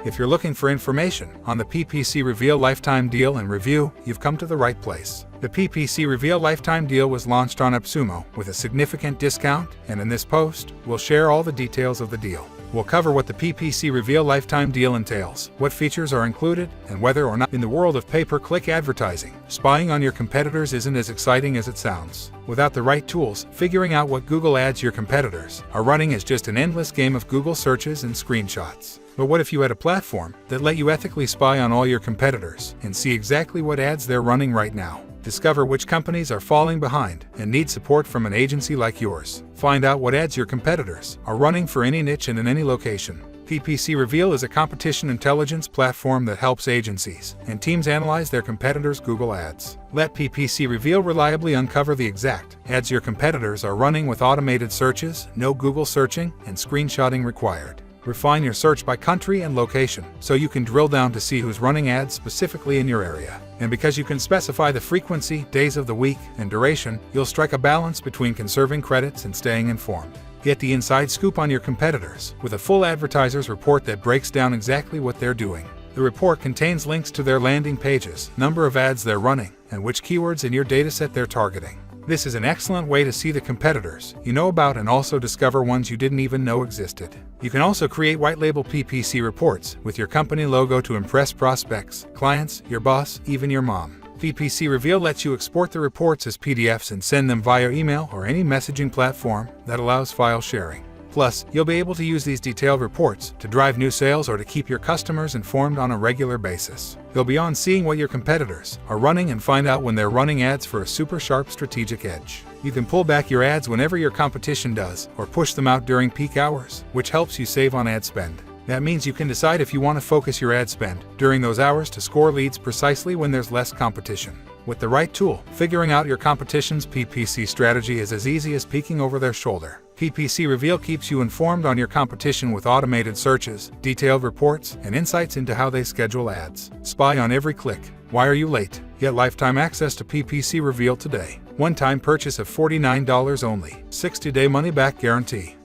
If you're looking for information on the PPC Reveal Lifetime deal and review, you've come to the right place. The PPC Reveal Lifetime deal was launched on appsumo with a significant discount, and in this post, we'll share all the details of the deal. We'll cover what the PPC Reveal Lifetime deal entails, what features are included, and whether or not in the world of pay-per-click advertising, spying on your competitors isn't as exciting as it sounds. Without the right tools, figuring out what Google ads your competitors are running is just an endless game of Google searches and screenshots. But what if you had a platform that let you ethically spy on all your competitors and see exactly what ads they're running right now? Discover which companies are falling behind and need support from an agency like yours. Find out what ads your competitors are running for any niche and in any location. PPC Reveal is a competition intelligence platform that helps agencies and teams analyze their competitors' Google ads. Let PPC Reveal reliably uncover the exact ads your competitors are running with automated searches, no Google searching, and screenshotting required. Refine your search by country and location, so you can drill down to see who's running ads specifically in your area. And because you can specify the frequency, days of the week, and duration, you'll strike a balance between conserving credits and staying informed. Get the inside scoop on your competitors with a full advertiser's report that breaks down exactly what they're doing. The report contains links to their landing pages, number of ads they're running, and which keywords in your dataset they're targeting. This is an excellent way to see the competitors you know about and also discover ones you didn't even know existed. You can also create white label PPC reports with your company logo to impress prospects, clients, your boss, even your mom. PPC Reveal lets you export the reports as PDFs and send them via email or any messaging platform that allows file sharing. Plus, you'll be able to use these detailed reports to drive new sales or to keep your customers informed on a regular basis. Go beyond seeing what your competitors are running and find out when they're running ads for a super sharp strategic edge. You can pull back your ads whenever your competition does, or push them out during peak hours, which helps you save on ad spend. That means you can decide if you want to focus your ad spend during those hours to score leads precisely when there's less competition. With the right tool, figuring out your competition's PPC strategy is as easy as peeking over their shoulder. PPC Reveal keeps you informed on your competition with automated searches, detailed reports, and insights into how they schedule ads. Spy on every click. Why are you late? Get lifetime access to PPC Reveal today. One-time purchase of $49 only. 60-day money-back guarantee.